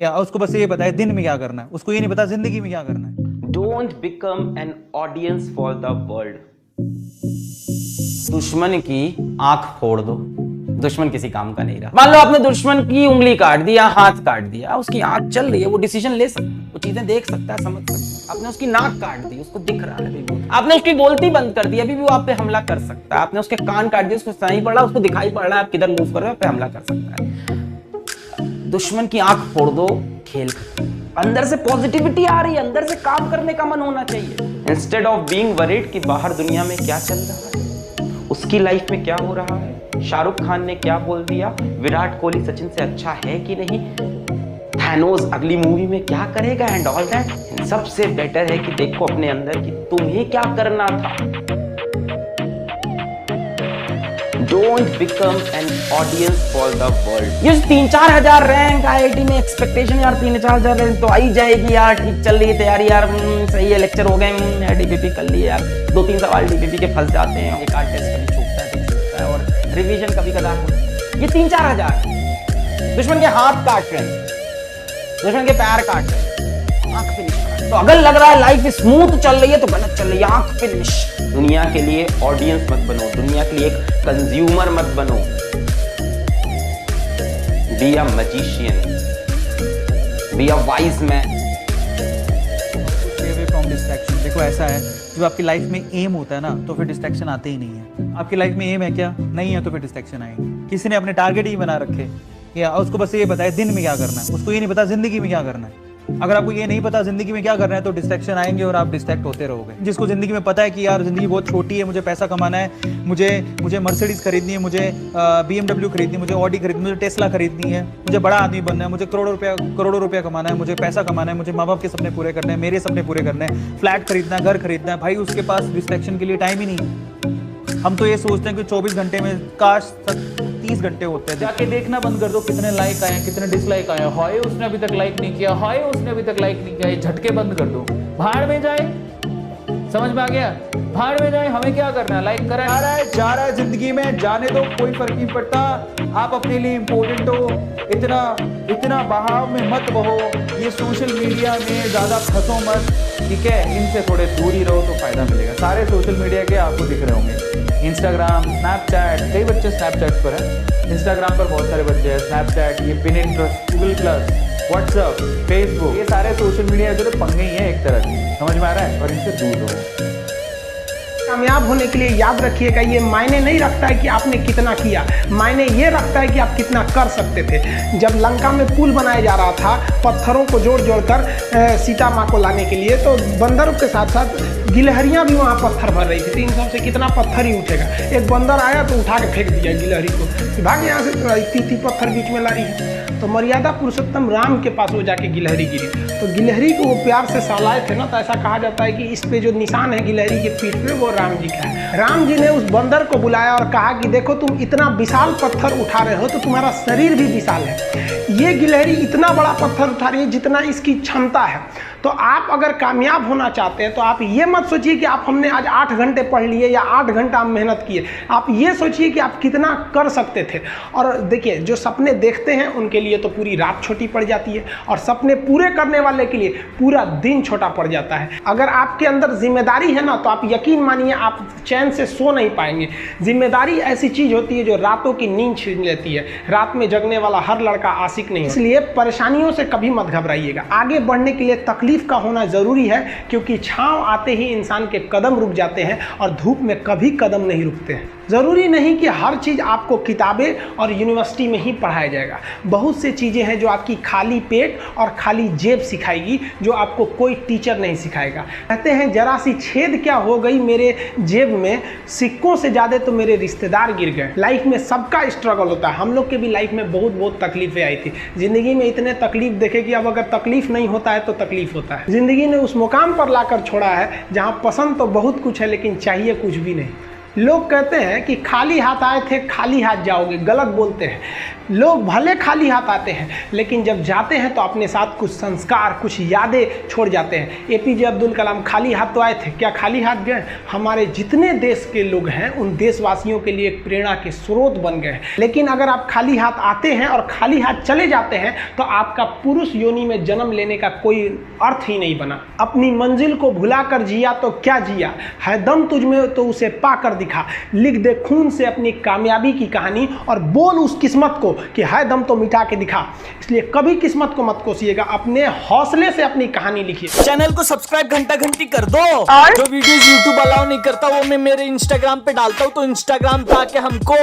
या उसको बस ये पता है दिन में क्या करना है, उसको ये नहीं पता जिंदगी में क्या करना है। Don't become an audience for the world. दुश्मन की आंख फोड़ दो, दुश्मन किसी काम का नहीं रहा। मान लो आपने दुश्मन की उंगली काट दी या हाथ काट दिया, उसकी आंख चल रही है, वो डिसीजन ले सकता है, वो चीजें देख सकता है, समझ सकता है। आपने उसकी नाक काट दी, उसको दिख रहा है, आपने उसकी बोलती बंद कर दी, अभी भी वो आप पे हमला कर सकता है। आपने उसके कान काट दिए, उसको सुनाई पड़ रहा, उसको दिखाई पड़ रहा है आप किधर मूव कर रहे हो, आप पे हमला कर सकता है। दुश्मन की आंख फोड़ दो, खेल अंदर से पॉजिटिविटी आ रही है, अंदर से काम करने का मन होना चाहिए। इंस्टेड ऑफ बीइंग वरीड कि बाहर दुनिया में क्या चल रहा है, उसकी लाइफ में क्या हो रहा है, शाहरुख खान ने क्या बोल दिया, विराट कोहली सचिन से अच्छा है कि नहीं, थैनोस अगली मूवी में क्या करेगा एंड ऑल दैट। सबसे बेटर है कि देखो अपने अंदर कि तुम्हें क्या करना था। Don't become an audience for the world. ये 3-4 हजार रैंक आईआईटी में एक्सपेक्टेशन यार, 3-4 हजार रैंक तो आई जाएगी यार, ठीक चल रही है तैयारी यार, सही है, लेक्चर हो गए, डीपीपी कर लिए यार, 2-3 सवाल डीपीपी के फंस जाते हैं, एक आध टेस्ट कभी छूटता है तो छूटता है, और रिवीजन कभी कदार होता है। ये 3-4 हजार दुश्मन के हाथ काट रहे हैं, दुश्मन के पैर काट रहे हैं, आंख पे निशाना। तो अगर लग रहा है लाइफ स्मूथ चल रही है तो गलत चल रही है, आंख पे निशाना। दुनिया के लिए ऑडियंस मत बनो, दुनिया के लिए एक कंज्यूमर मत बनो। Be a magician, be a wise man. From distraction. देखो ऐसा है, जब आपकी लाइफ में एम होता है ना तो फिर डिस्ट्रैक्शन आते ही नहीं है। आपकी लाइफ में एम है क्या, नहीं है तो फिर डिस्ट्रैक्शन आएगी। किसी ने अपने टारगेट ही बना रखे या उसको बस ये पता है दिन में क्या करना है, उसको ये नहीं पता जिंदगी में क्या करना है। अगर आपको ये नहीं पता जिंदगी में क्या करना है तो डिस्ट्रैक्शन आएंगे और आप डिस्ट्रैक्ट होते रहोगे। जिसको जिंदगी में पता है कि यार जिंदगी बहुत छोटी है, मुझे पैसा कमाना है, मुझे मर्सिडीज खरीदनी है, मुझे BMW खरीदनी है, मुझे ऑडी खरीदनी है, मुझे टेस्ला खरीदनी है, मुझे बड़ा आदमी बनना है, मुझे करोड़ों रुपया कमाना है, मुझे पैसा कमाना है, मुझे माँ बाप के सपने पूरे करने हैं, मेरे सपने पूरे करने हैं, फ्लैट खरीदना है, घर खरीदना है, भाई उसके पास डिस्ट्रैक्शन के लिए टाइम ही नहीं है। हम तो ये सोचते हैं कि 24 घंटे में काश 30 घंटे होते हैं। जाके देखना बंद कर दो कितने लाइक आए, कितने डिसलाइक आए, हाय उसने अभी तक लाइक नहीं किया, हाय उसने अभी तक लाइक नहीं किया, ये झटके बंद कर दो। भाड़ में जाए, समझ में आ गया, भाड़ में जाए, हमें क्या करना है, लाइक करें, आ रहा है जा रहा है, जिंदगी में जाने दो, कोई फर्क नहीं पड़ता। आप अपने लिए इंपॉर्टेंट हो, इतना बहाव में मत बहो, ये सोशल मीडिया में ज्यादा फंसो मत, ठीक है, इनसे थोड़े दूर ही रहो तो फायदा मिलेगा। सारे सोशल मीडिया के आपको दिख रहे होंगे, इंस्टाग्राम, स्नैपचैट, कई बच्चे स्नैपचैट पर है, इंस्टाग्राम पर बहुत सारे बच्चे हैं, स्नैपचैट, ये Pinterest, Google plus, WhatsApp, Facebook, ये सारे सोशल मीडिया जो तो पंगे ही है एक तरह की, समझ में आ रहा है, और इनसे दूर रहो। कामयाब होने के लिए याद रखिएगा, ये मायने नहीं रखता है कि आपने कितना किया, मायने ये रखता है कि आप कितना कर सकते थे। जब लंका में पुल बनाया जा रहा था पत्थरों को जोड़ कर सीता माँ को लाने के लिए, तो बंदरों के साथ साथ गिलहरियाँ भी वहाँ पत्थर भर रही थी। 300 से कितना पत्थर ही उठेगा। एक बंदर आया तो उठा के फेंक दिया गिलहरी को, भाग यहाँ से, इतनी पत्थर बीच में ला रही है। तो मर्यादा पुरुषोत्तम राम के पास वो जाके गिलहरी गिरी, तो गिलहरी को वो प्यार से सहलाए थे ना, तो ऐसा कहा जाता है कि इस पे जो निशान है गिलहरी के पीठ पे वो राम जी का है। राम जी ने उस बंदर को बुलाया और कहा कि देखो तुम इतना विशाल पत्थर उठा रहे हो तो तुम्हारा शरीर भी विशाल है, ये गिलहरी इतना बड़ा पत्थर उठा रही है जितना इसकी क्षमता है। तो आप अगर कामयाब होना चाहते हैं तो आप ये मत सोचिए कि आप हमने आज 8 घंटे पढ़ लिए या 8 घंटा हम मेहनत किए, आप ये सोचिए कि आप कितना कर सकते थे। और देखिए, जो सपने देखते हैं उनके लिए तो पूरी रात छोटी पड़ जाती है, और सपने पूरे करने वाले के लिए पूरा दिन छोटा पड़ जाता है। अगर आपके अंदर जिम्मेदारी है ना, तो आप यकीन मानिए आप चैन से सो नहीं पाएंगे। जिम्मेदारी ऐसी चीज होती है जो रातों की नींद छीन लेती है। रात में जगने वाला हर लड़का आशिक नहीं है। इसलिए परेशानियों से कभी मत घबराइएगा। आगे बढ़ने के लिए तकलीफ का होना जरूरी है, क्योंकि छांव आते ही इंसान के कदम रुक जाते हैं और धूप में कभी कदम नहीं रुकते हैं। ज़रूरी नहीं कि हर चीज़ आपको किताबें और यूनिवर्सिटी में ही पढ़ाया जाएगा। बहुत से चीज़ें हैं जो आपकी खाली पेट और खाली जेब सिखाएगी, जो आपको कोई टीचर नहीं सिखाएगा। कहते हैं जरा सी छेद क्या हो गई मेरे जेब में, सिक्कों से ज़्यादा तो मेरे रिश्तेदार गिर गए। लाइफ में सबका स्ट्रगल होता है। हम लोग के भी लाइफ में बहुत तकलीफें आई थी। ज़िंदगी में इतने तकलीफ देखे कि अब अगर तकलीफ नहीं होता है तो तकलीफ होता है। ज़िंदगी ने उस मुकाम पर लाकर छोड़ा है जहाँ पसंद तो बहुत कुछ है लेकिन चाहिए कुछ भी नहीं। लोग कहते हैं कि खाली हाथ आए थे खाली हाथ जाओगे, गलत बोलते हैं। लोग भले खाली हाथ आते हैं लेकिन जब जाते हैं तो अपने साथ कुछ संस्कार, कुछ यादें छोड़ जाते हैं। एपीजे अब्दुल कलाम खाली हाथ तो आए थे, क्या खाली हाथ गए? हमारे जितने देश के लोग हैं उन देशवासियों के लिए एक प्रेरणा के स्रोत बन गए। लेकिन अगर आप खाली हाथ आते हैं और खाली हाथ चले जाते हैं तो आपका पुरुष योनि में जन्म लेने का कोई अर्थ ही नहीं बना। अपनी मंजिल को भुलाकर जिया तो क्या जिया, है दम तुझमें तो उसे पाकर दिखा। लिख दे खून से अपनी कामयाबी की कहानी और बोल उस किस्मत को कि है दम तो मिटा के दिखा। इसलिए कभी किस्मत को मत कोसिएगा, अपने हौसले से अपनी कहानी लिखिए। चैनल को सब्सक्राइब घंटा घंटी कर दो और जो वीडियोस YouTube अलाउ नहीं करता वो मैं मेरे इंस्टाग्राम पे डालता हूँ, तो इंस्टाग्राम पे आके हमको